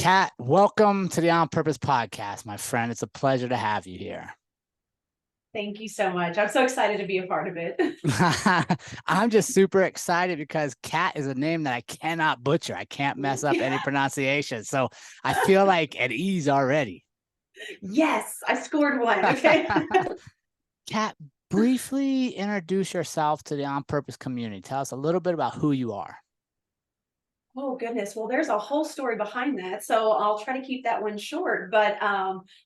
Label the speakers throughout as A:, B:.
A: Kat, welcome to the On Purpose podcast, my friend. It's a pleasure to have you here.
B: Thank you so much. I'm so excited to be a part of it.
A: I'm just super excited because Kat is a name that I cannot butcher. I can't mess up any pronunciation. So I feel like at ease already.
B: Yes, I scored one. Okay.
A: Kat, briefly introduce yourself to the On Purpose community. Tell us a little bit about who you are.
B: Oh goodness. Well, there's a whole story behind that. So I'll try to keep that one short. But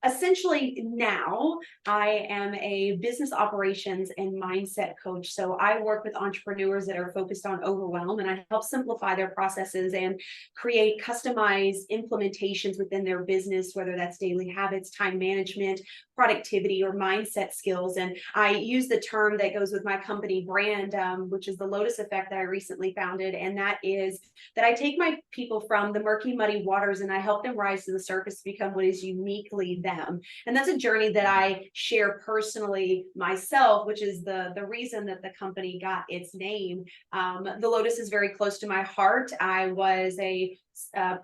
B: essentially now I am a business operations and mindset coach. So I work with entrepreneurs that are focused on overwhelm, and I help simplify their processes and create customized implementations within their business, whether that's daily habits, time management, productivity, or mindset skills. And I use the term that goes with my company brand, which is the Lotus Effect that I recently founded. And that is that I take my people from the murky, muddy waters and I help them rise to the surface to become what is uniquely them. And that's a journey that I share personally myself, which is the reason that the company got its name. The Lotus is very close to my heart. I was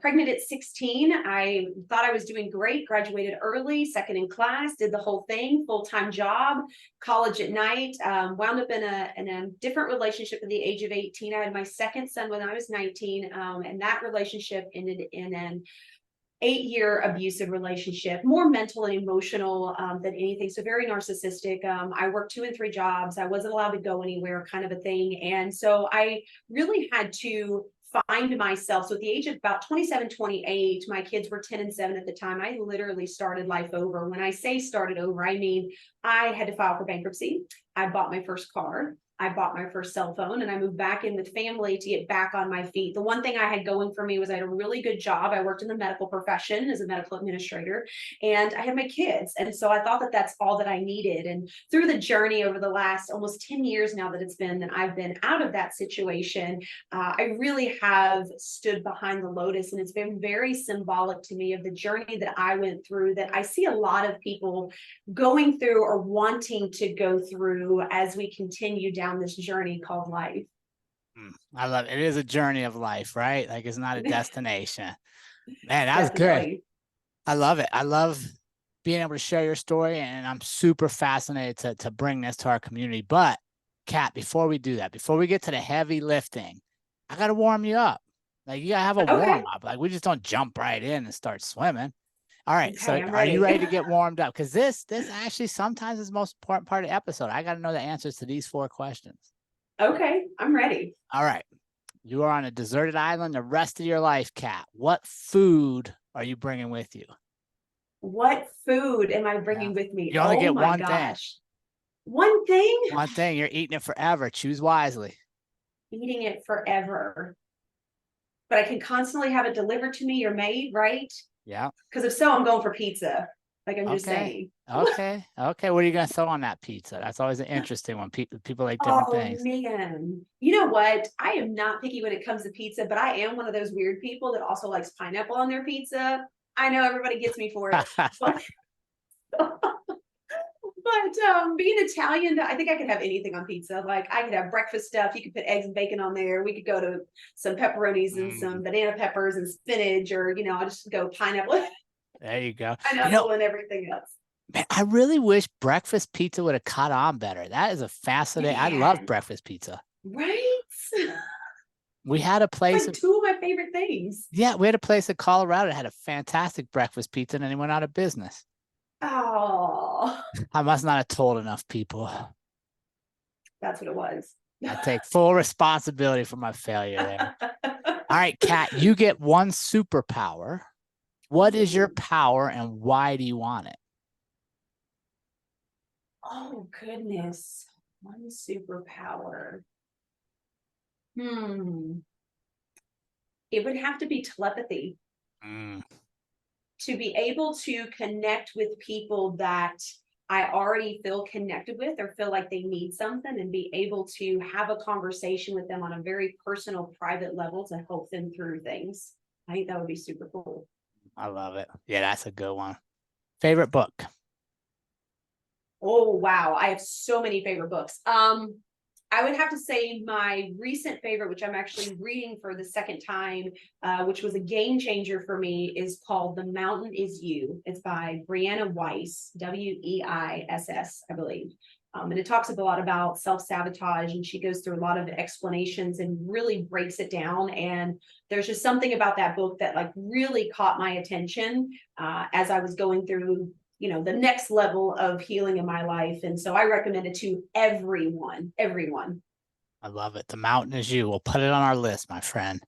B: pregnant at 16. I thought I was doing great, graduated early, second in class, did the whole thing, full-time job, college at night, wound up in a different relationship at the age of 18. I had my second son when I was 19, and that relationship ended in an 8-year abusive relationship, more mental and emotional than anything. So very narcissistic. I worked 2 and 3 jobs. I wasn't allowed to go anywhere, kind of a thing. And so I really had to find myself. So at the age of about 27, 28, my kids were 10 and 7 at the time. I literally started life over. When I say started over, I mean, I had to file for bankruptcy. I bought my first car. I bought my first cell phone, and I moved back in with family to get back on my feet. The one thing I had going for me was I had a really good job. I worked in the medical profession as a medical administrator, and I had my kids. And so I thought that that's all that I needed. And through the journey over the last almost 10 years now that it's been that I've been out of that situation, I really have stood behind the Lotus, and it's been very symbolic to me of the journey that I went through, that I see a lot of people going through or wanting to go through as we continue down this journey called life.
A: I love it. It is a journey of life, right? Like it's not a destination. Man, that was good. I love it. I love being able to share your story, and I'm super fascinated to bring this to our community. But Kat, before we do that, before we get to the heavy lifting, I got to warm you up. Like you got to have a warm up. Like we just don't jump right in and start swimming. All right. So are you ready to get warmed up? Because this actually sometimes is the most important part of the episode. I got to know the answers to these 4 questions.
B: Okay, I'm ready.
A: All right. You are on a deserted island the rest of your life, Kat. What food are you bringing with you?
B: What food am I bringing with me?
A: You only get one
B: gosh. One thing?
A: One thing. You're eating it forever. Choose wisely.
B: Eating it forever. But I can constantly have it delivered to me or made, right?
A: Yeah.
B: Because if so, I'm going for pizza. Like I'm just saying.
A: Okay. What are you going to throw on that pizza? That's always an interesting one. People like different things.
B: Oh, man. You know what? I am not picky when it comes to pizza, but I am one of those weird people that also likes pineapple on their pizza. I know everybody gets me for it. But being Italian, I think I could have anything on pizza. Like I could have breakfast stuff. You could put eggs and bacon on there. We could go to some pepperonis and some banana peppers and spinach, or I'll just go pineapple.
A: There you go.
B: Pineapple and everything else.
A: Man, I really wish breakfast pizza would have caught on better. That is a fascinating. I love breakfast pizza.
B: Right?
A: We had a place.
B: Like 2 of my favorite things.
A: Yeah, we had a place in Colorado that had a fantastic breakfast pizza, and then it went out of business.
B: Oh.
A: I must not have told enough people.
B: That's what it was.
A: I take full responsibility for my failure there. All right, Kat, you get one superpower. What is your power and why do you want it?
B: Oh, goodness. One superpower. It would have to be telepathy. To be able to connect with people that I already feel connected with or feel like they need something, and be able to have a conversation with them on a very personal, private level to help them through things. I think that would be super cool.
A: I love it. Yeah, that's a good one. Favorite book?
B: Oh, wow. I have so many favorite books. I would have to say my recent favorite, which I'm actually reading for the second time, which was a game changer for me, is called The Mountain Is You. It's by Brianna Weiss, Weiss, I believe. And it talks a lot about self-sabotage, and she goes through a lot of explanations and really breaks it down. And there's just something about that book that like really caught my attention as I was going through, you know, the next level of healing in my life. And so I recommend it to everyone.
A: I love it. The Mountain Is You. We'll put it on our list, my friend.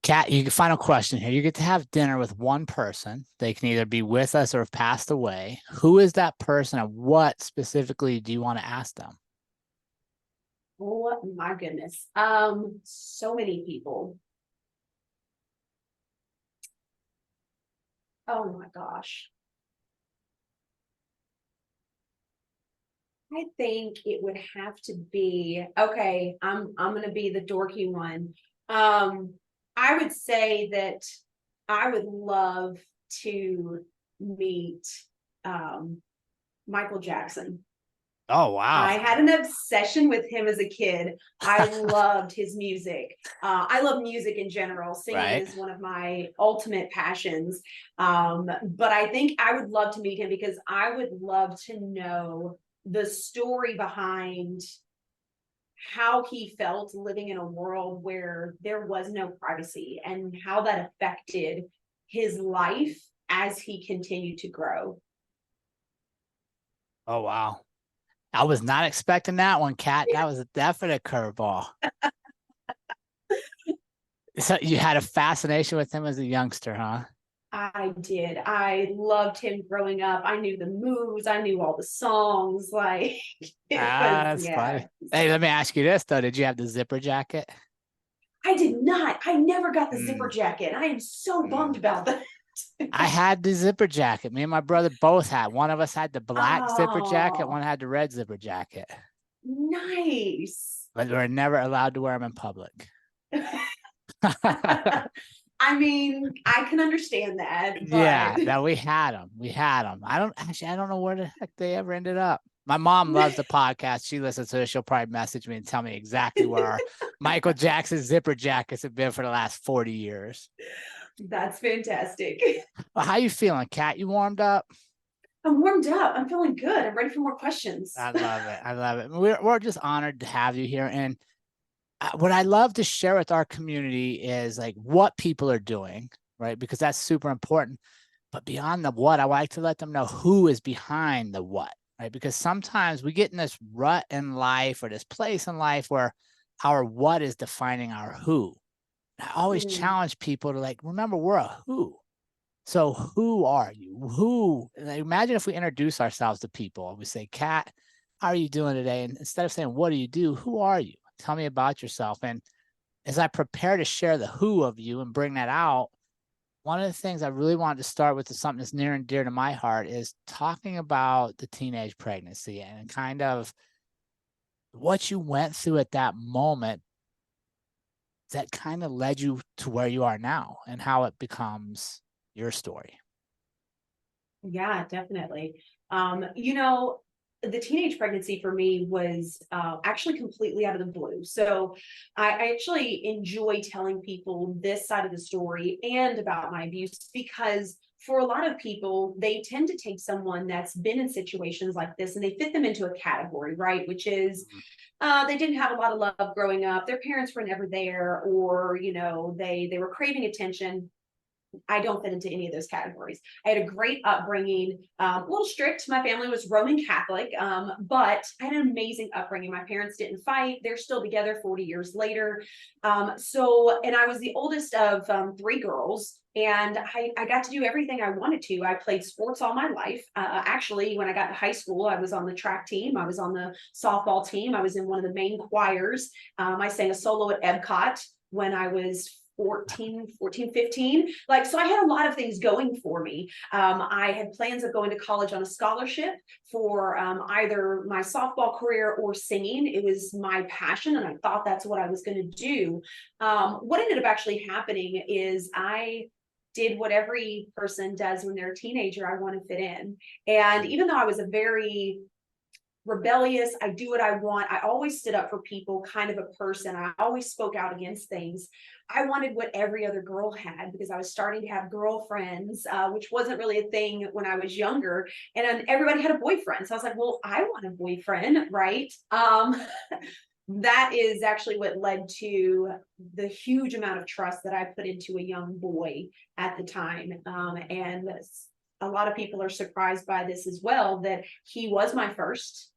A: Kat, final question here. You get to have dinner with one person. They can either be with us or have passed away. Who is that person, and what specifically do you want to ask them?
B: Oh my goodness. So many people. Oh my gosh. I think it would have to be, okay, I'm gonna be the dorky one. I would say that I would love to meet Michael Jackson.
A: Oh, wow.
B: I had an obsession with him as a kid. I loved his music. I love music in general. Singing is one of my ultimate passions. But I think I would love to meet him because I would love to know the story behind how he felt living in a world where there was no privacy and how that affected his life as he continued to grow.
A: Oh, wow. I was not expecting that one, Kat. That was a definite curveball. So you had a fascination with him as a youngster, huh?
B: I did. I loved him growing up. I knew the moves. I knew all the songs. Like
A: That's funny. Hey, let me ask you this though. Did you have the zipper jacket?
B: I did not. I never got the zipper jacket. I am so bummed about that.
A: I had the zipper jacket. Me and my brother both had. One of us had the black zipper jacket. One had the red zipper jacket.
B: Nice.
A: But we were never allowed to wear them in public.
B: I mean, I can understand that. But...
A: Yeah, no, we had them. I don't know where the heck they ever ended up. My mom loves the podcast. She listens to it. She'll probably message me and tell me exactly where our Michael Jackson zipper jackets have been for the last 40 years.
B: That's fantastic.
A: Well, how you feeling, Kat? You warmed up?
B: I'm warmed up. I'm feeling good. I'm ready for more questions.
A: I love it. We're just honored to have you here. And what I love to share with our community is like what people are doing, right? Because that's super important. But beyond the what, I like to let them know who is behind the what, right? Because sometimes we get in this rut in life or this place in life where our what is defining our who. I always challenge people to like, remember, we're a who. So who are you? Who? Imagine if we introduce ourselves to people and we say, Kat, how are you doing today? And instead of saying, what do you do? Who are you? Tell me about yourself. And as I prepare to share the who of you and bring that out, one of the things I really wanted to start with is something that's near and dear to my heart is talking about the teenage pregnancy and kind of what you went through at that moment that kind of led you to where you are now and how it becomes your story.
B: Yeah, definitely. You know, the teenage pregnancy for me was actually completely out of the blue. So I actually enjoy telling people this side of the story and about my abuse because for a lot of people, they tend to take someone that's been in situations like this and they fit them into a category, right? Which is they didn't have a lot of love growing up. Their parents were never there, or you know, they were craving attention. I don't fit into any of those categories. I had a great upbringing, a little strict. My family was Roman Catholic, but I had an amazing upbringing. My parents didn't fight. They're still together 40 years later. And I was the oldest of three girls. And I got to do everything I wanted to. I played sports all my life. Actually, when I got to high school, I was on the track team. I was on the softball team. I was in one of the main choirs. I sang a solo at Epcot when I was 14, 15. Like, so I had a lot of things going for me. I had plans of going to college on a scholarship for either my softball career or singing. It was my passion, and I thought that's what I was going to do. What ended up actually happening is I did what every person does when they're a teenager. I want to fit in. And even though I was a very rebellious. I do what I want. I always stood up for people, kind of a person. I always spoke out against things. I wanted what every other girl had because I was starting to have girlfriends, which wasn't really a thing when I was younger. And everybody had a boyfriend. So I was like, well, I want a boyfriend, right? That is actually what led to the huge amount of trust that I put into a young boy at the time. And a lot of people are surprised by this as well, that he was my first,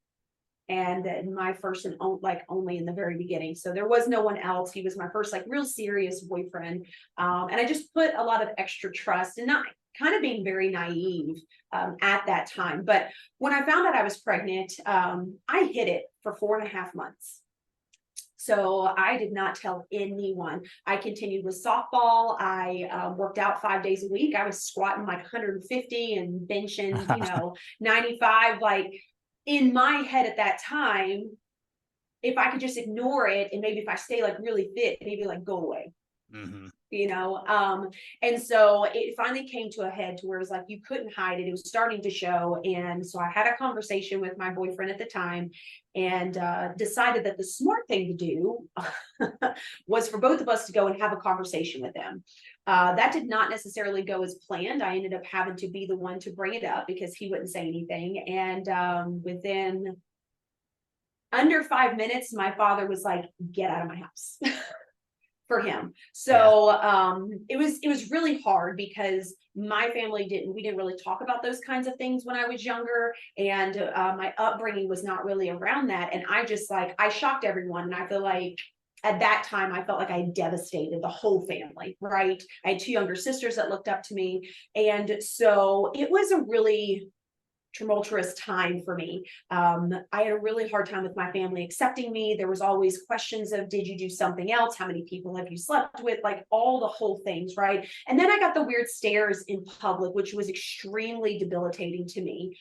B: and my first and like only in the very beginning. So there was no one else. He was my first like real serious boyfriend. And I just put a lot of extra trust, and not kind of being very naive at that time. But when I found out I was pregnant, I hid it for 4.5 months. So I did not tell anyone. I continued with softball. I worked out 5 days a week. I was squatting like 150 and benching, 95. Like, in my head at that time, if I could just ignore it, and maybe if I stay like really fit, maybe like go away.
A: Mm-hmm.
B: And so it finally came to a head to where it was like you couldn't hide it. It was starting to show. And so I had a conversation with my boyfriend at the time, and decided that the smart thing to do was for both of us to go and have a conversation with him. That did not necessarily go as planned. I ended up having to be the one to bring it up because he wouldn't say anything. And within under 5 minutes, my father was like, get out of my house. For him. So it was really hard because my family we didn't really talk about those kinds of things when I was younger, and my upbringing was not really around that. And I shocked everyone, and I feel like at that time I felt like I devastated the whole family, right? I had 2 younger sisters that looked up to me, and so it was a really tumultuous time for me. I had a really hard time with my family accepting me. There was always questions of, did you do something else? How many people have you slept with? Like all the whole things, right? And then I got the weird stares in public, which was extremely debilitating to me.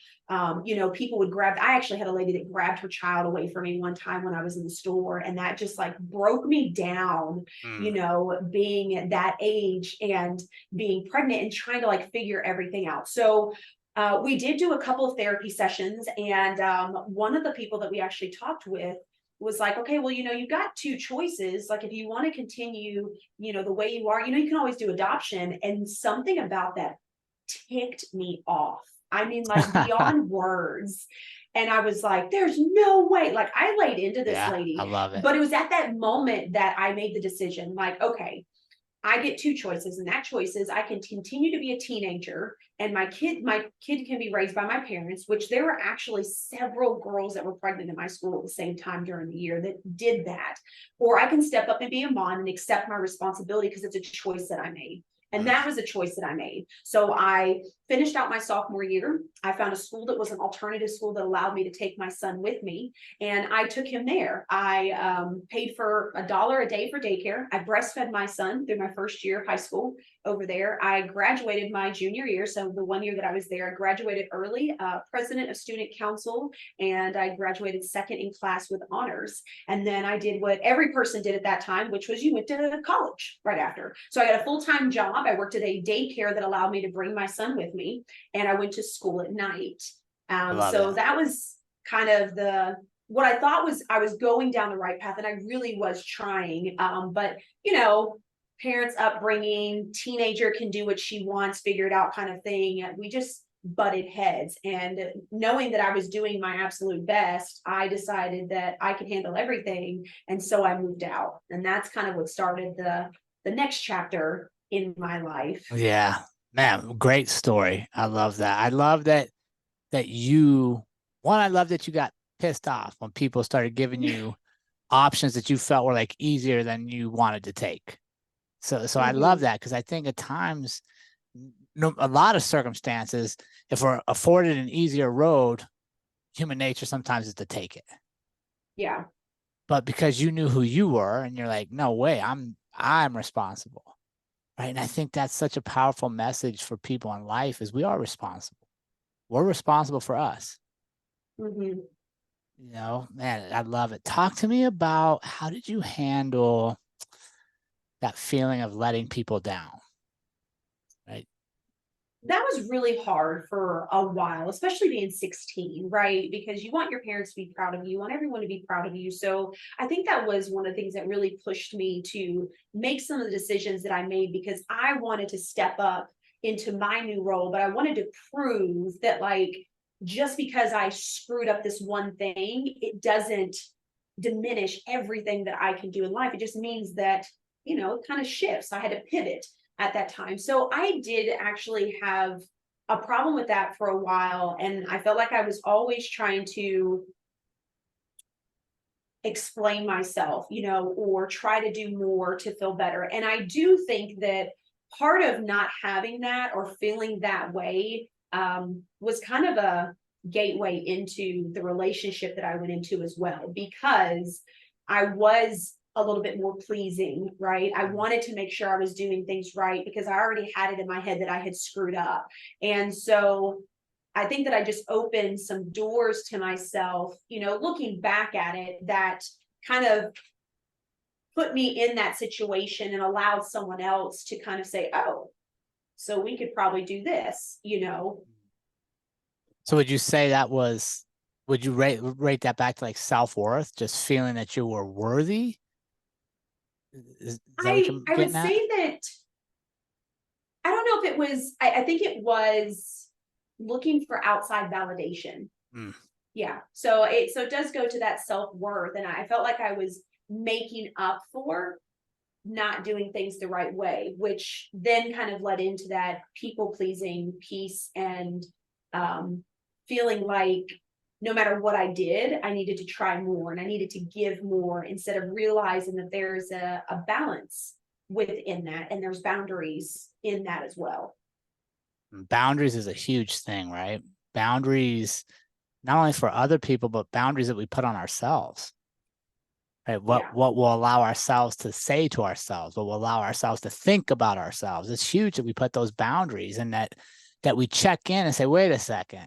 B: People would I actually had a lady that grabbed her child away from me one time when I was in the store, and that just like broke me down, being at that age and being pregnant and trying to like figure everything out. So we did do a couple of therapy sessions, and one of the people that we actually talked with was like, okay, well, you've got 2 choices. Like, if you want to continue, the way you are, you can always do adoption. And something about that ticked me off. I mean, like beyond words. And I was like, there's no way. Like, I laid into this lady.
A: I love it.
B: But it was at that moment that I made the decision, like, okay, I get 2 choices, and that choice is I can continue to be a teenager, and my kid can be raised by my parents, which there were actually several girls that were pregnant in my school at the same time during the year that did that. Or I can step up and be a mom and accept my responsibility because it's a choice that I made. And that was a choice that I made. So I finished out my sophomore year. I found a school that was an alternative school that allowed me to take my son with me, and I took him there. I paid for $1 a day for daycare. I breastfed my son through my first year of high school over there. I graduated my junior year. So the 1 year that I was there, I graduated early, president of student council, and I graduated second in class with honors. And then I did what every person did at that time, which was you went to college right after. So I got a full-time job. I worked at a daycare that allowed me to bring my son with me, and I went to school at night. So that was kind of what I thought was I was going down the right path, and I really was trying. But parents' upbringing, teenager can do what she wants, figure it out kind of thing. We just butted heads, and knowing that I was doing my absolute best, I decided that I could handle everything, and so I moved out. And that's kind of what started the next chapter in my life.
A: Yeah, man, great story. I love that. I love that I love that you got pissed off when people started giving you options that you felt were like easier than you wanted to take. So I love that, because I think at times, a lot of circumstances, if we're afforded an easier road, human nature sometimes is to take it.
B: Yeah.
A: But because you knew who you were, and you're like, no way, I'm responsible. Right. And I think that's such a powerful message for people in life, is we are responsible. We're responsible for us. Man, I love it. Talk to me about, how did you handle that feeling of letting people down? Right.
B: that was really hard for a while, especially being 16, right? Because you want your parents to be proud of you, you want everyone to be proud of you. So I think that was one of the things that really pushed me to make some of the decisions that I made, because I wanted to step up into my new role, but I wanted to prove that, like, just because I screwed up this one thing, it doesn't diminish everything that I can do in life. It just means that, it kind of shifts. I had to pivot at that time. So I did actually have a problem with that for a while. And I felt like I was always trying to explain myself, or try to do more to feel better. And I do think that part of not having that or feeling that way was kind of a gateway into the relationship that I went into as well, because I was a little bit more pleasing, right? I wanted to make sure I was doing things right because I already had it in my head that I had screwed up. And so I think that I just opened some doors to myself, looking back at it, that kind of put me in that situation and allowed someone else to kind of say, oh, so we could probably do this.
A: So would you say that was, would you rate that back to like self-worth, just feeling that you were worthy? Is that what you're
B: I would
A: getting at?
B: say that I don't know if it was, I think it was looking for outside validation.
A: Mm.
B: Yeah. So it does go to that self-worth. And I felt like I was making up for not doing things the right way, which then kind of led into that people pleasing piece, and feeling like no matter what I did, I needed to try more and I needed to give more, instead of realizing that there's a balance within that and there's boundaries in that as well.
A: Boundaries is a huge thing, right? Boundaries, not only for other people, but boundaries that we put on ourselves. Right? What will allow ourselves to say to ourselves, what will allow ourselves to think about ourselves. It's huge that we put those boundaries, and that we check in and say, wait a second,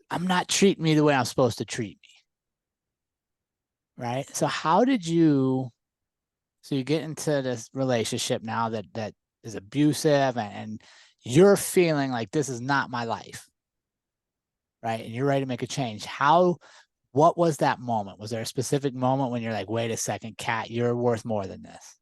A: I'm not treating me the way I'm supposed to treat me. Right. So so you get into this relationship now that is abusive, and you're feeling like this is not my life. Right. And you're ready to make a change. What was that moment? Was there a specific moment when you're like, wait a second, Kat, you're worth more than this?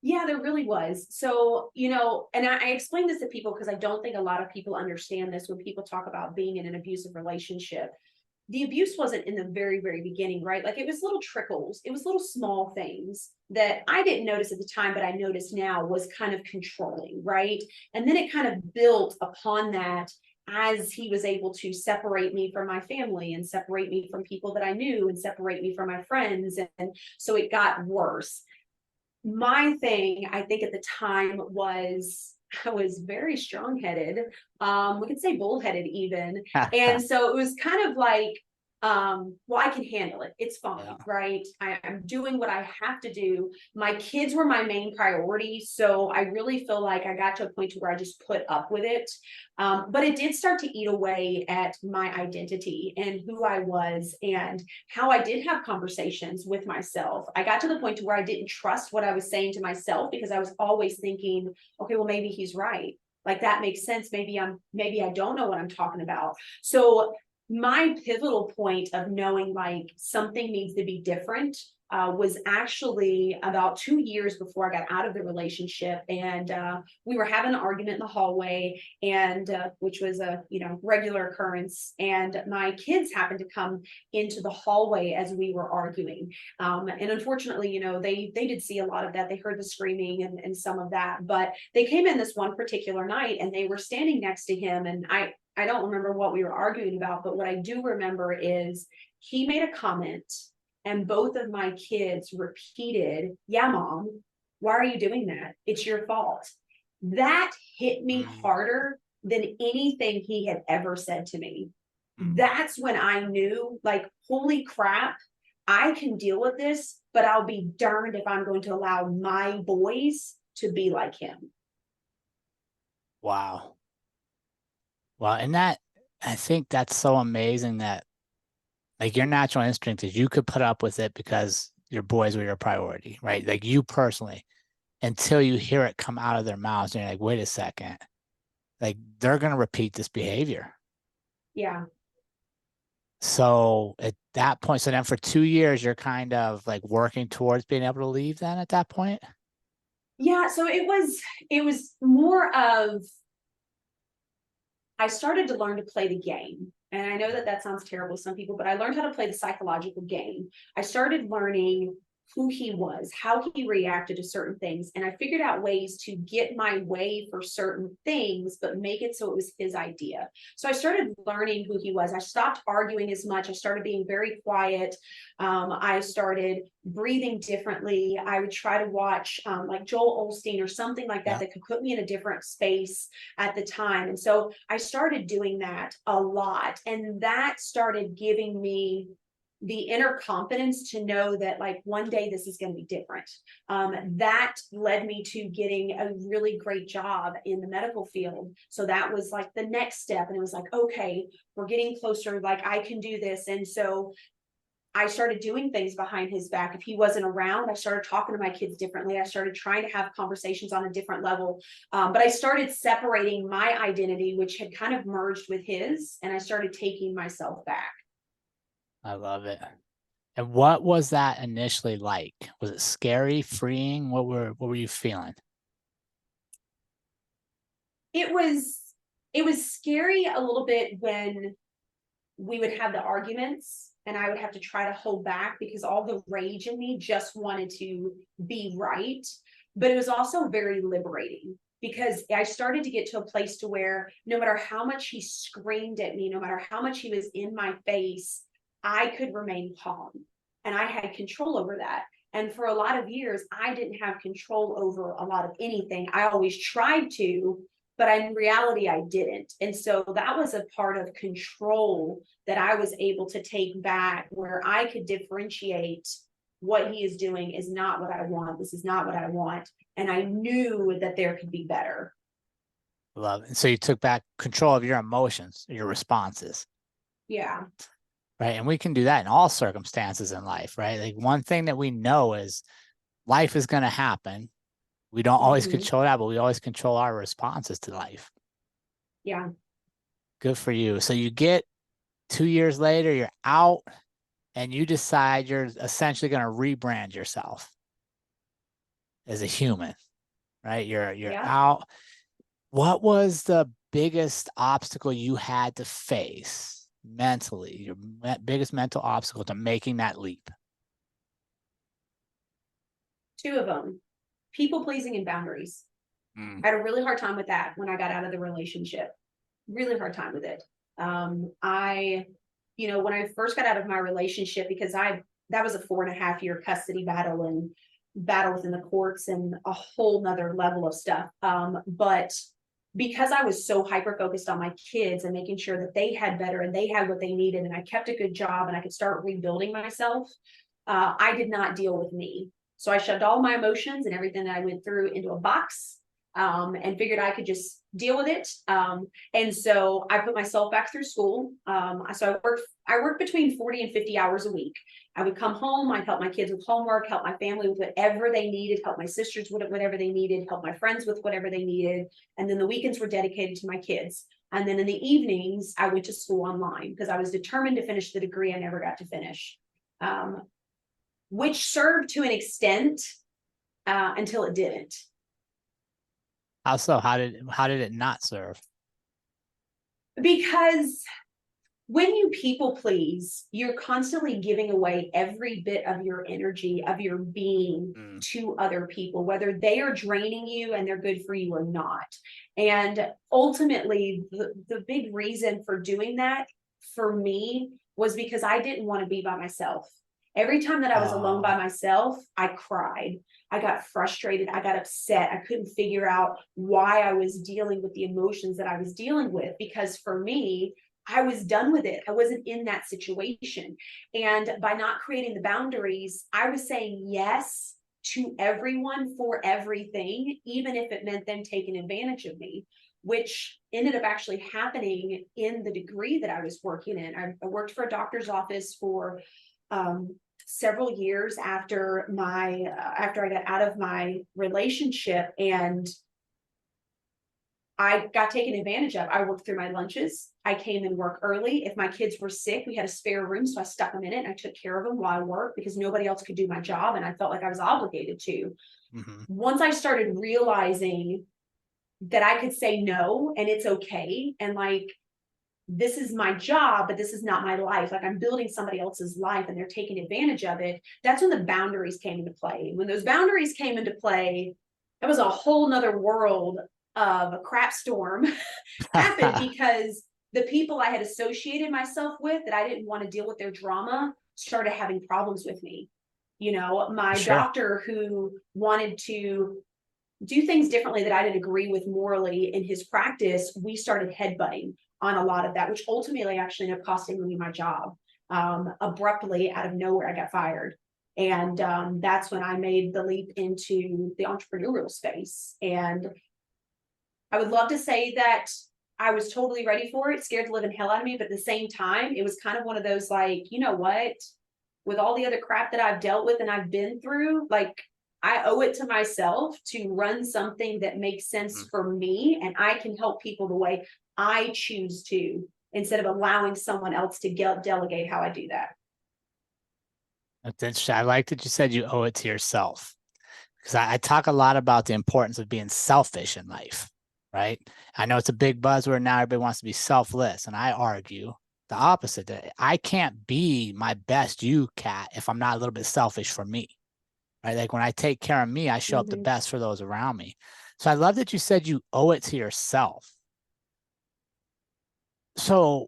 B: Yeah, there really was. So, and I explain this to people because I don't think a lot of people understand this when people talk about being in an abusive relationship. The abuse wasn't in the very, very beginning, right? Like, it was little trickles, it was little small things that I didn't notice at the time, but I noticed now was kind of controlling, right? And then it kind of built upon that as he was able to separate me from my family and separate me from people that I knew and separate me from my friends. And so it got worse. My thing, I think at the time, was I was very strong-headed. We could say bullheaded even. And so it was kind of like, well, I can handle it. It's fine,
A: Yeah.
B: right? I'm doing what I have to do. My kids were my main priority. So I really feel like I got to a point where I just put up with it. But it did start to eat away at my identity and who I was and how I did have conversations with myself. I got to the point where I didn't trust what I was saying to myself, because I was always thinking, okay, well, maybe he's right. Like, that makes sense. Maybe I don't know what I'm talking about. So my pivotal point of knowing like something needs to be different was actually about 2 years before I got out of the relationship. And we were having an argument in the hallway, and which was a regular occurrence. And my kids happened to come into the hallway as we were arguing. And unfortunately, they did see a lot of that. They heard the screaming and some of that. But they came in this one particular night and they were standing next to him. And I don't remember what we were arguing about, but what I do remember is he made a comment and both of my kids repeated, "Yeah, mom, why are you doing that? It's your fault." That hit me harder than anything he had ever said to me. That's when I knew, like, holy crap, I can deal with this, but I'll be darned if I'm going to allow my boys to be like him.
A: Wow. Well, and I think that's so amazing that, like, your natural instinct is you could put up with it because your boys were your priority, right? Like, you personally, until you hear it come out of their mouths and you're like, wait a second, like they're going to repeat this behavior.
B: Yeah.
A: So at that point, so then for 2 years, you're kind of like working towards being able to leave then at that point?
B: Yeah. So it was more of, I started to learn to play the game. And I know that that sounds terrible to some people, but I learned how to play the psychological game. I started learning who he was, how he reacted to certain things. And I figured out ways to get my way for certain things, but make it so it was his idea. So I started learning who he was. I stopped arguing as much. I started being very quiet. I started breathing differently. I would try to watch like Joel Osteen or something like that,
A: Yeah.
B: that could put me in a different space at the time. And so I started doing that a lot. And that started giving me the inner confidence to know that like one day this is going to be different. That led me to getting a really great job in the medical field. So that was like the next step. And it was like, okay, we're getting closer. Like I can do this. And so I started doing things behind his back. If he wasn't around, I started talking to my kids differently. I started trying to have conversations on a different level. But I started separating my identity, which had kind of merged with his, and I started taking myself back.
A: I love it. And what was that initially like? Was it scary, freeing? What were you feeling?
B: It was it was scary a little bit when we would have the arguments and I would have to try to hold back because all the rage in me just wanted to be right. But it was also very liberating because I started to get to a place to where no matter how much he screamed at me, no matter how much he was in my face, I could remain calm and I had control over that. And for a lot of years, I didn't have control over a lot of anything. I always tried to, but in reality, I didn't. And so that was a part of control that I was able to take back where I could differentiate what he is doing is not what I want. This is not what I want. And I knew that there could be better.
A: Love it. And so you took back control of your emotions, your responses,
B: Yeah.
A: right? And we can do that in all circumstances in life, right? Like one thing that we know is life is going to happen. We don't always
B: Mm-hmm.
A: control that, but we always control our responses to life.
B: Yeah.
A: Good for you. So you get 2 years later, you're out and you decide you're essentially going to rebrand yourself as a human, right? You're
B: Yeah.
A: out. What was the biggest obstacle you had to face mentally, your biggest mental obstacle to making that leap?
B: Two of them, people pleasing and boundaries.
A: Mm.
B: I had a really hard time with that when I got out of the relationship. Really hard time with it. I, when I first got out of my relationship, because that was a 4.5 year custody battle and battle within the courts and a whole nother level of stuff. But because I was so hyper focused on my kids and making sure that they had better and they had what they needed, and I kept a good job and I could start rebuilding myself, I did not deal with me. So I shoved all my emotions and everything that I went through into a box, and figured I could just deal with it. And so I put myself back through school. So I worked between 40 and 50 hours a week. I would come home, I'd help my kids with homework, help my family with whatever they needed, help my sisters with whatever they needed, help my friends with whatever they needed. And then the weekends were dedicated to my kids. And then in the evenings, I went to school online because I was determined to finish the degree I never got to finish, which served to an extent until it didn't.
A: How so? How did it not serve?
B: Because when you people please, you're constantly giving away every bit of your energy, of your being to other people, whether they are draining you and they're good for you or not. And ultimately, the big reason for doing that for me was because I didn't want to be by myself. Every time that I was alone by myself, I cried. I got frustrated. I got upset. I couldn't figure out why I was dealing with the emotions that I was dealing with, because for me, I was done with it. I wasn't in that situation. And by not creating the boundaries, I was saying yes to everyone for everything, even if it meant them taking advantage of me, which ended up actually happening in the degree that I was working in. I worked for a doctor's office for several years after I got out of my relationship, and I got taken advantage of. I worked through my lunches. I came and work early. If my kids were sick, we had a spare room, so I stuck them in it and I took care of them while I worked because nobody else could do my job and I felt like I was obligated to. Once I started realizing that I could say no and it's okay, and like, this is my job, but this is not my life. Like, I'm building somebody else's life and they're taking advantage of it. That's when the boundaries came into play. When those boundaries came into play, it was a whole nother world of a crap storm happened because the people I had associated myself with that I didn't want to deal with their drama started having problems with me. You know, my doctor who wanted to do things differently that I didn't agree with morally in his practice, we started headbutting on a lot of that, which ultimately actually ended up costing me my job. Abruptly out of nowhere, I got fired. And that's when I made the leap into the entrepreneurial space. And I would love to say that I was totally ready for it, scared the living hell out of me. But at the same time, it was kind of one of those, like, you know what, with all the other crap that I've dealt with and I've been through, like, I owe it to myself to run something that makes sense for me, and I can help people the way I choose to, instead of allowing someone else to delegate how I do that.
A: That's interesting. I like that you said you owe it to yourself, because I talk a lot about the importance of being selfish in life, right? I know it's a big buzzword now. Everybody wants to be selfless, and I argue the opposite. That I can't be my best you, Kat, if I'm not a little bit selfish for me. Right? Like when I take care of me, I show up the best for those around me. So I love that you said you owe it to yourself. So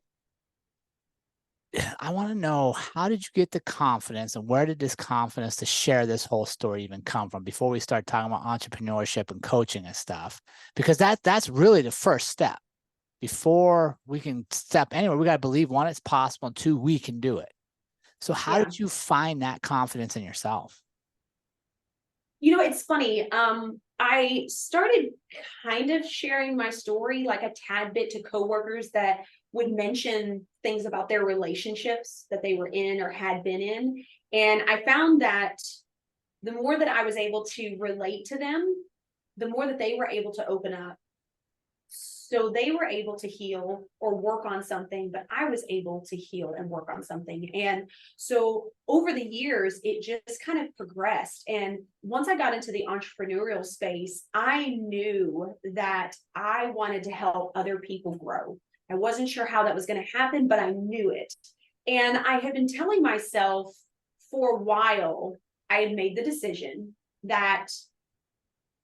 A: I want to know, how did you get the confidence, and where did this confidence to share this whole story even come from before we start talking about entrepreneurship and coaching and stuff? Because that's really the first step. Before we can step anywhere, we got to believe, one, it's possible, and two, we can do it. So how did you find that confidence in yourself?
B: You know, it's funny. I started kind of sharing my story like a tad bit to coworkers that would mention things about their relationships that they were in or had been in. And I found that the more that I was able to relate to them, the more that they were able to open up. So they were able to heal or work on something, but I was able to heal and work on something. And so over the years, it just kind of progressed. And once I got into the entrepreneurial space, I knew that I wanted to help other people grow. I wasn't sure how that was going to happen, but I knew it. And I had been telling myself for a while, I had made the decision that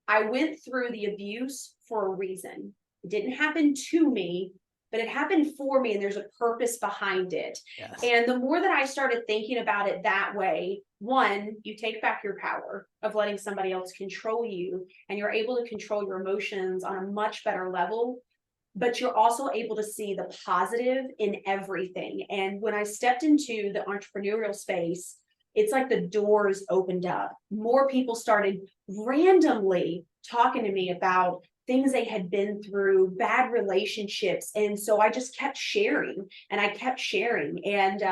B: I went through the abuse for a reason. It didn't happen to me, but it happened for me, and there's a purpose behind it. Yes. And the more that I started thinking about it that way, one, you take back your power of letting somebody else control you, and you're able to control your emotions on a much better level, but you're also able to see the positive in everything. And when I stepped into the entrepreneurial space, it's like the doors opened up. More people started randomly talking to me about things they had been through, bad relationships. And so I just kept sharing and I kept sharing. And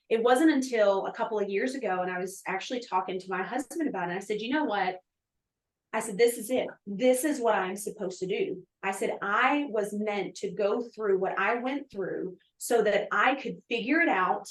B: it wasn't until a couple of years ago, and I was actually talking to my husband about it. I said, you know what? I said, this is it. This is what I'm supposed to do. I said, I was meant to go through what I went through so that I could figure it out.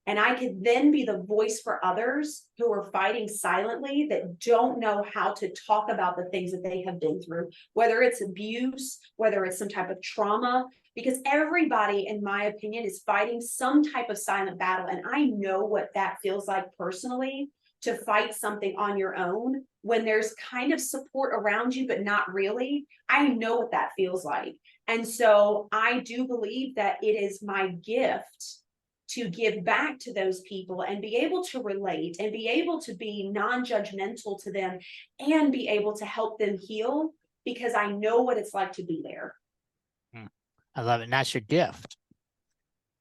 B: And I could then be the voice for others who are fighting silently, that don't know how to talk about the things that they have been through, whether it's abuse, whether it's some type of trauma, because everybody, in my opinion, is fighting some type of silent battle. And I know what that feels like personally, to fight something on your own when there's kind of support around you, but not really. I know what that feels like. And so I do believe that it is my gift to give back to those people and be able to relate and be able to be non-judgmental to them and be able to help them heal, because I know what it's like to be there.
A: I love it. And that's your gift,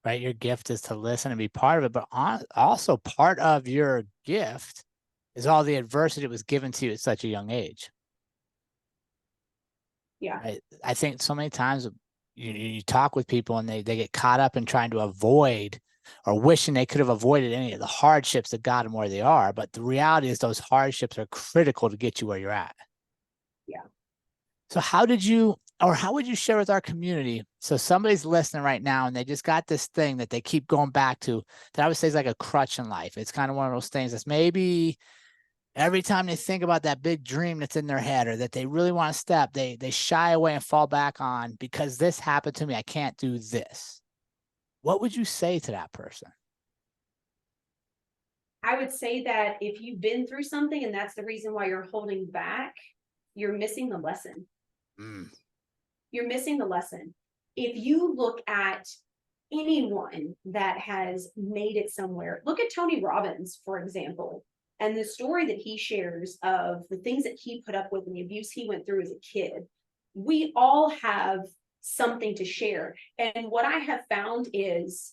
A: right? Your gift is to listen and be part of it, but also part of your gift is all the adversity that was given to you at such a young age.
B: Yeah.
A: Right? I think so many times you talk with people and they get caught up in trying to avoid or wishing they could have avoided any of the hardships that got them where they are. But the reality is those hardships are critical to get you where you're at.
B: Yeah.
A: So how did you or how would you share with our community? So somebody's listening right now and they just got this thing that they keep going back to that I would say is like a crutch in life. It's kind of one of those things that's maybe every time they think about that big dream that's in their head or that they really want to step, they shy away and fall back on because this happened to me. I can't do this. What would you say to that person?
B: I would say that if you've been through something and that's the reason why you're holding back, you're missing the lesson. You're missing the lesson. If you look at anyone that has made it somewhere, look at Tony Robbins, for example, and the story that he shares of the things that he put up with and the abuse he went through as a kid. We all have something to share. And what I have found is,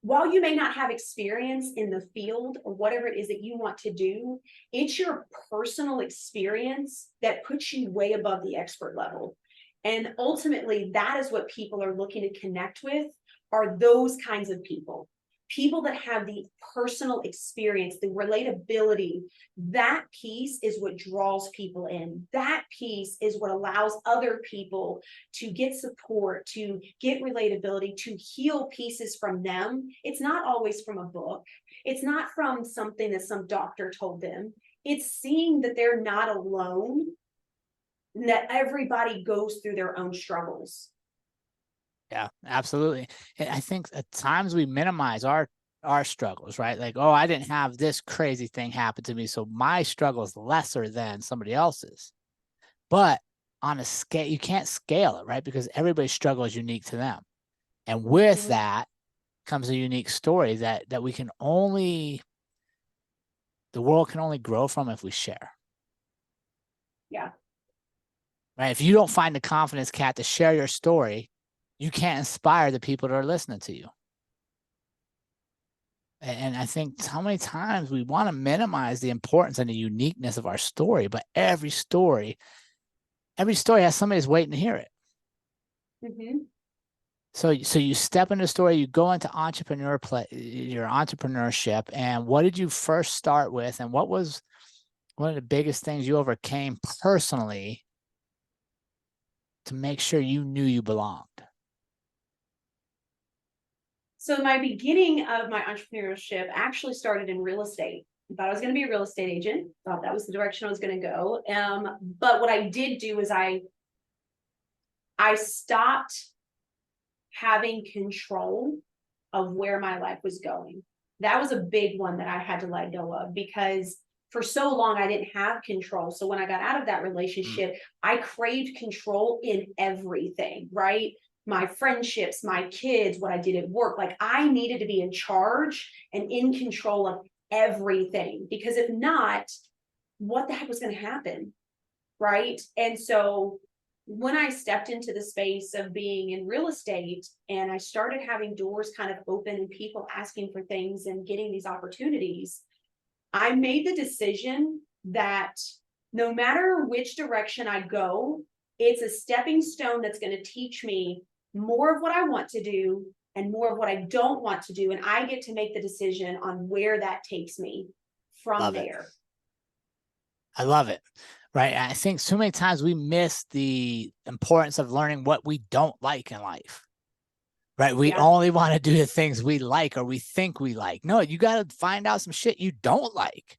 B: while you may not have experience in the field or whatever it is that you want to do, it's your personal experience that puts you way above the expert level. And ultimately, that is what people are looking to connect with, are those kinds of people. People that have the personal experience, the relatability. That piece is what draws people in. That piece is what allows other people to get support, to get relatability, to heal pieces from them. It's not always from a book. It's not from something that some doctor told them. It's seeing that they're not alone, and that everybody goes through their own struggles.
A: Yeah, absolutely. And I think at times we minimize our struggles, right? Like, oh, I didn't have this crazy thing happen to me, so my struggle is lesser than somebody else's. But on a scale, you can't scale it, right? Because everybody's struggle is unique to them. And with that comes a unique story that we can only, the world can only grow from if we share.
B: Yeah.
A: Right? If you don't find the confidence, Kat, to share your story, you can't inspire the people that are listening to you. And I think how many times we want to minimize the importance and the uniqueness of our story, but every story has somebody who's waiting to hear it. So you step into the story, you go into your entrepreneurship, and what did you first start with, and what was one of the biggest things you overcame personally to make sure you knew you belonged?
B: So my beginning of my entrepreneurship actually started in real estate. I thought I was going to be a real estate agent. Thought that was the direction I was going to go. But what I did do is I stopped having control of where my life was going. That was a big one that I had to let go of, because for so long I didn't have control. So when I got out of that relationship, I craved control in everything, right? My friendships, my kids, what I did at work. Like, I needed to be in charge and in control of everything, because if not, what the heck was going to happen? Right. And so when I stepped into the space of being in real estate and I started having doors kind of open and people asking for things and getting these opportunities, I made the decision that no matter which direction I go, it's a stepping stone that's going to teach me more of what I want to do and more of what I don't want to do. And I get to make the decision on where that takes me from there.
A: I love it. Right. I think so many times we miss the importance of learning what we don't like in life. Right. We only want to do the things we like or we think we like. No, you got to find out some shit you don't like.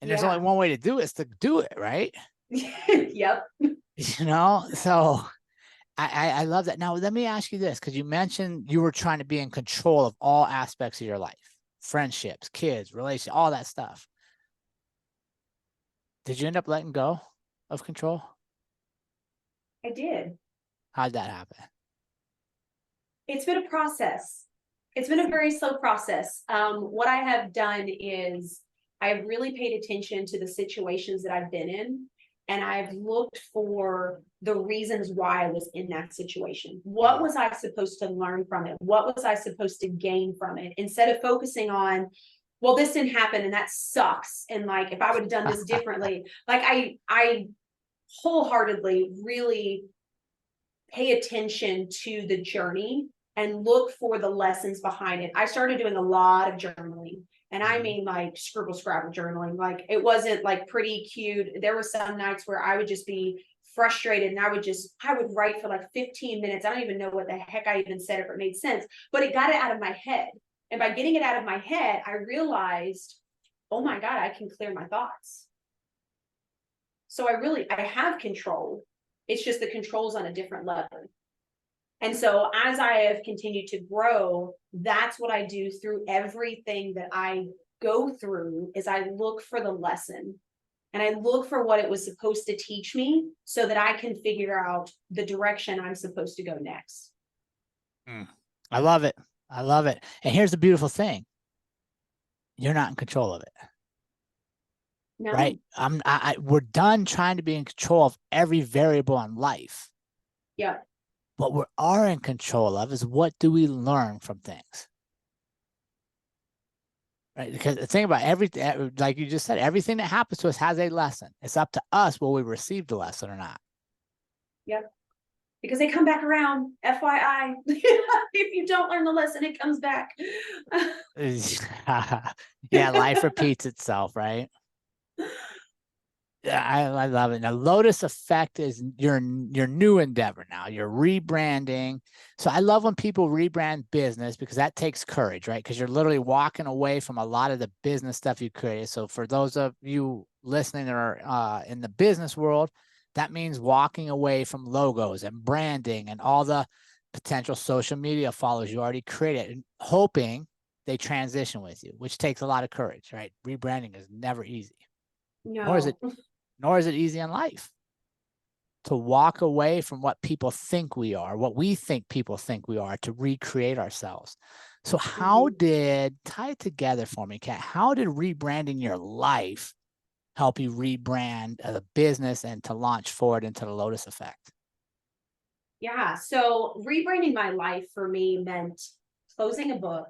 A: And there's only one way to do it, is to do it. Right.
B: Yep.
A: You know, so I love that. Now, let me ask you this, because you mentioned you were trying to be in control of all aspects of your life, friendships, kids, relationships, all that stuff. Did you end up letting go of control?
B: I did.
A: How'd that happen?
B: It's been a process. It's been a very slow process. What I have done is I've really paid attention to the situations that I've been in, and I've looked for the reasons why I was in that situation. What was I supposed to learn from it? What was I supposed to gain from it? Instead of focusing on, well, this didn't happen and that sucks, and like, if I would have done this differently, like I wholeheartedly really pay attention to the journey and look for the lessons behind it. I started doing a lot of journaling, And I mean like scribble scrabble journaling. Like it wasn't like pretty cute. There were some nights where I would just be frustrated and I would write for like 15 minutes. I don't even know what the heck I even said, if it made sense, but it got it out of my head. And by getting it out of my head, I realized, oh my God, I can clear my thoughts. So I have control. It's just the control's on a different level. And so as I have continued to grow, that's what I do through everything that I go through, is I look for the lesson and I look for what it was supposed to teach me so that I can figure out the direction I'm supposed to go next.
A: I love it. I love it. And here's the beautiful thing. You're not in control of it. No. Right? We're done trying to be in control of every variable in life.
B: Yeah.
A: What we are in control of is, what do we learn from things? Right? Because the thing about everything, like you just said, everything that happens to us has a lesson. It's up to us will we receive the lesson or not.
B: Yep. Because they come back around, FYI. If you don't learn the lesson, it comes back.
A: Yeah, life repeats itself, right? I love it. Now, Lotus Effect is your new endeavor now. You're rebranding. So I love when people rebrand business, because that takes courage, right? Because you're literally walking away from a lot of the business stuff you created. So for those of you listening that are in the business world, that means walking away from logos and branding and all the potential social media followers you already created, and hoping they transition with you, which takes a lot of courage, right? Rebranding is never easy.
B: No.
A: Nor is it easy in life to walk away from what people think we are, what we think people think we are, to recreate ourselves. So how did, tie it together for me, Kat, how did rebranding your life help you rebrand the business and to launch forward into the Lotus Effect?
B: Yeah, so rebranding my life for me meant closing a book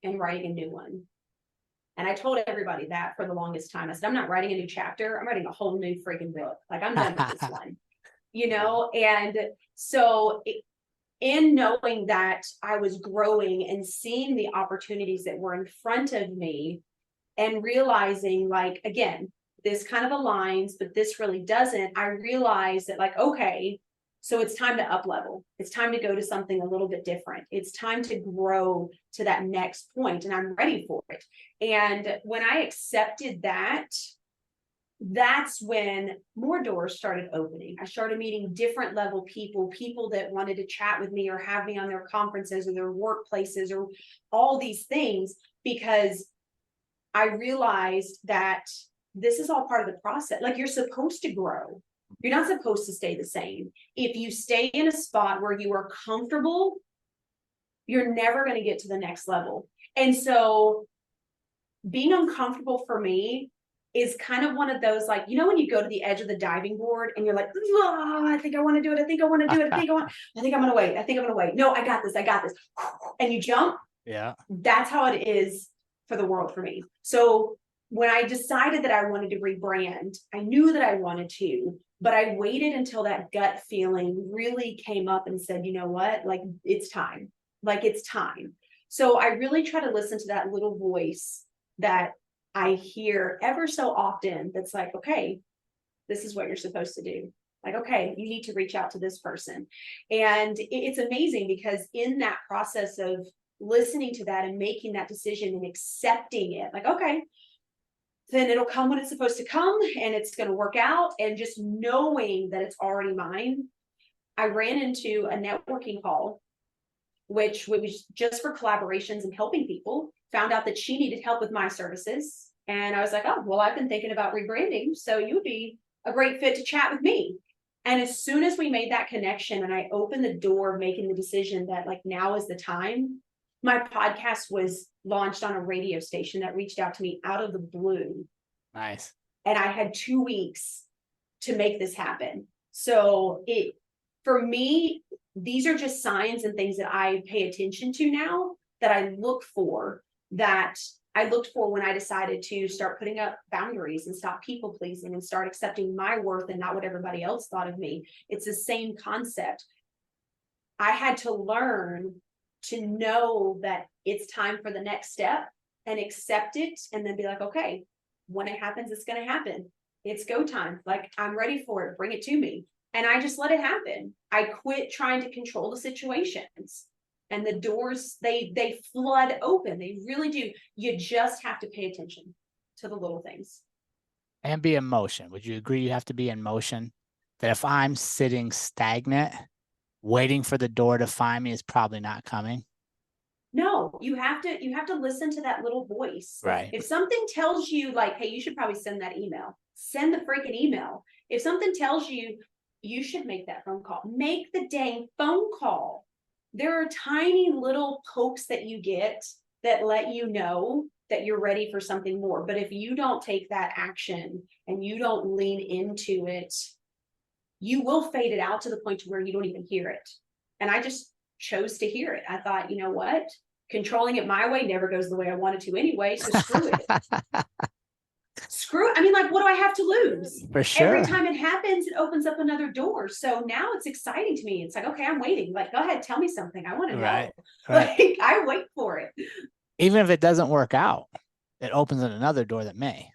B: and writing a new one. And I told everybody that for the longest time. I said, I'm not writing a new chapter. I'm writing a whole new freaking book. Like, I'm done with this one, you know? And so in knowing that I was growing and seeing the opportunities that were in front of me, and realizing, like, again, this kind of aligns, but this really doesn't, I realized that, like, okay, so it's time to up level. It's time to go to something a little bit different. It's time to grow to that next point, and I'm ready for it. And when I accepted that, that's when more doors started opening. I started meeting different level people that wanted to chat with me or have me on their conferences or their workplaces or all these things, because I realized that this is all part of the process. Like, you're supposed to grow. You're not supposed to stay the same. If you stay in a spot where you are comfortable, you're never going to get to the next level. And so being uncomfortable for me is kind of one of those, like, you know, when you go to the edge of the diving board and you're like, oh, I think I want to do it. I think I want to do it. I think I'm going to wait. I think I'm going to wait. No, I got this. I got this. And you jump.
A: Yeah.
B: That's how it is for the world for me. So when I decided that I wanted to rebrand, I knew that I wanted to, but I waited until that gut feeling really came up and said, you know what, like, it's time. Like, it's time. So I really try to listen to that little voice that I hear ever so often that's like, okay, this is what you're supposed to do. Like, okay, you need to reach out to this person. And it's amazing, because in that process of listening to that and making that decision and accepting it, like, okay, then it'll come when it's supposed to come, and it's going to work out. And just knowing that it's already mine. I ran into a networking call, which was just for collaborations and helping people. Found out that she needed help with my services. And I was like, oh, well, I've been thinking about rebranding, so you would be a great fit to chat with me. And as soon as we made that connection and I opened the door, making the decision that, like, now is the time, my podcast was launched on a radio station that reached out to me out of the blue.
A: Nice.
B: And I had 2 weeks to make this happen. So for me, these are just signs and things that I pay attention to now, that I look for, that I looked for when I decided to start putting up boundaries and stop people pleasing and start accepting my worth and not what everybody else thought of me. It's the same concept. I had to learn to know that it's time for the next step, and accept it, and then be like, okay, when it happens, it's going to happen. It's go time. Like, I'm ready for it. Bring it to me. And I just let it happen. I quit trying to control the situations, and the doors, they flood open. They really do. You just have to pay attention to the little things.
A: And be in motion. Would you agree you have to be in motion? That if I'm sitting stagnant, waiting for the door to find me is probably not coming.
B: No, you have to listen to that little voice.
A: Right.
B: If something tells you like, hey, you should probably send that email, send the freaking email. If something tells you you should make that phone call, make the dang phone call. There are tiny little pokes that you get that let you know that you're ready for something more. But if you don't take that action and you don't lean into it, you will fade it out to the point to where you don't even hear it. And I just chose to hear it. I thought, you know what? Controlling it my way never goes the way I wanted to anyway. So screw it. Screw it. I mean, like, what do I have to lose?
A: For sure.
B: Every time it happens, it opens up another door. So now it's exciting to me. It's like, okay, I'm waiting. Like, go ahead, tell me something. I want to know.
A: Right.
B: Like, I wait for it.
A: Even if it doesn't work out, it opens another door that may.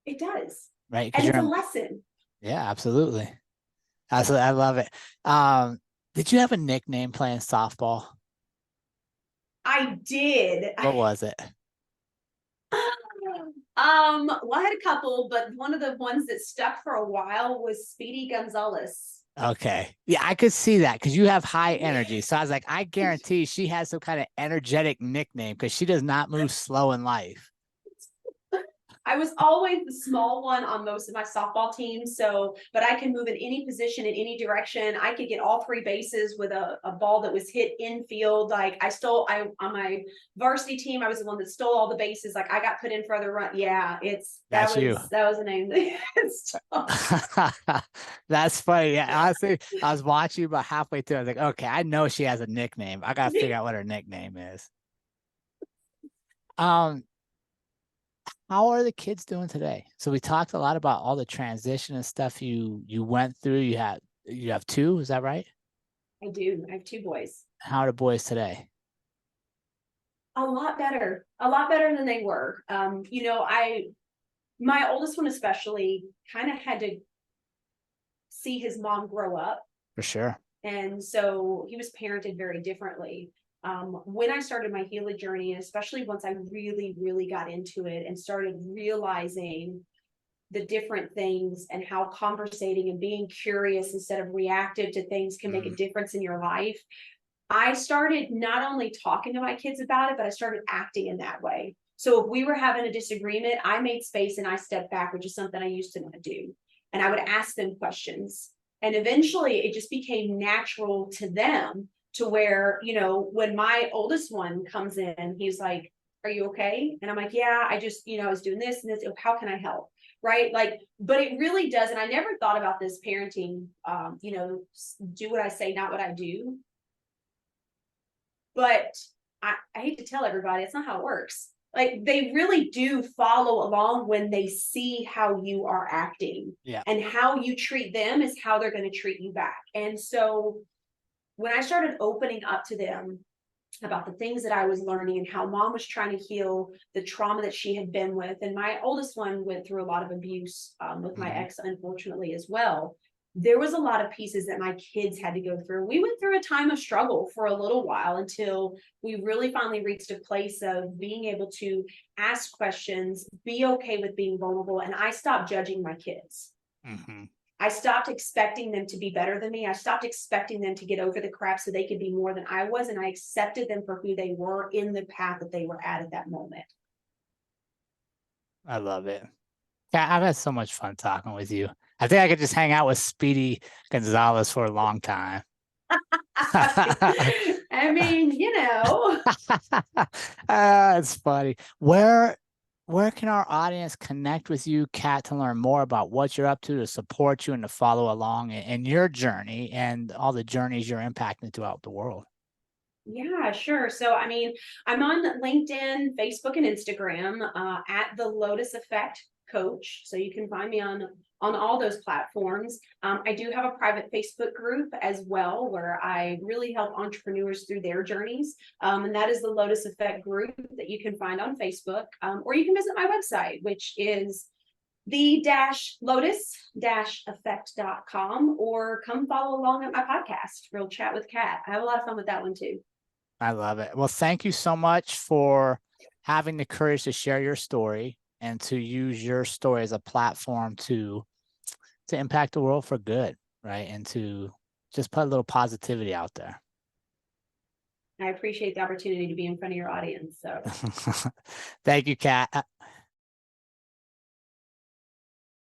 B: It does.
A: Right.
B: And it's a lesson.
A: Yeah, absolutely. I love it. Did you have a nickname playing softball?
B: I did.
A: What was it?
B: Well, I had a couple, but one of the ones that stuck for a while was Speedy Gonzalez.
A: Okay. Yeah, I could see that because you have high energy. So I was like, I guarantee she has some kind of energetic nickname because she does not move slow in life.
B: I was always the small one on most of my softball teams. So, but I can move in any position, in any direction. I could get all three bases with a ball that was hit infield. Like on my varsity team, I was the one that stole all the bases. Like, I got put in for other run. Yeah, that was the name.
A: That's funny. Yeah, honestly, I was watching about halfway through. I was like, okay, I know she has a nickname. I gotta figure out what her nickname is. How are the kids doing today? So we talked a lot about all the transition and stuff you went through. You have two, is that right?
B: I do. I have two boys.
A: How are the boys today?
B: A lot better than they were. My oldest one especially kind of had to see his mom grow up.
A: For sure.
B: And so he was parented very differently. When I started my healing journey, especially once I really, really got into it and started realizing the different things and how conversating and being curious instead of reactive to things can make a difference in your life, I started not only talking to my kids about it, but I started acting in that way. So if we were having a disagreement, I made space and I stepped back, which is something I used to not do. And I would ask them questions. And eventually it just became natural to them to where, when my oldest one comes in, he's like, are you okay? And I'm like, yeah, I just, I was doing this and this. How can I help? Right. Like, but it really does. And I never thought about this parenting, do what I say, not what I do. But I hate to tell everybody, it's not how it works. Like, they really do follow along when they see how you are acting.
A: Yeah.
B: And how you treat them is how they're going to treat you back. And so when I started opening up to them about the things that I was learning and how mom was trying to heal the trauma that she had been with, and my oldest one went through a lot of abuse with my ex, unfortunately, as well. There was a lot of pieces that my kids had to go through. We went through a time of struggle for a little while until we really finally reached a place of being able to ask questions, be okay with being vulnerable, and I stopped judging my kids. I stopped expecting them to be better than me. I stopped expecting them to get over the crap so they could be more than I was. And I accepted them for who they were in the path that they were at that moment.
A: I love it. Yeah, I've had so much fun talking with you. I think I could just hang out with Speedy Gonzalez for a long time.
B: I mean,
A: It's funny. Where can our audience connect with you, Kat, to learn more about what you're up to support you and to follow along in your journey and all the journeys you're impacting throughout the world?
B: Yeah, sure. So, I mean, I'm on LinkedIn, Facebook, and Instagram at the Lotus Effect Coach. So you can find me on on all those platforms. I do have a private Facebook group as well, where I really help entrepreneurs through their journeys. And that is the Lotus Effect group that you can find on Facebook, or you can visit my website, which is the-lotus-effect.com, or come follow along at my podcast, Real Chat with Kat. I have a lot of fun with that one too.
A: I love it. Well, thank you so much for having the courage to share your story and to use your story as a platform to impact the world for good, right? And to just put a little positivity out there.
B: I appreciate the opportunity to be in front of your audience. So
A: thank you, Kat.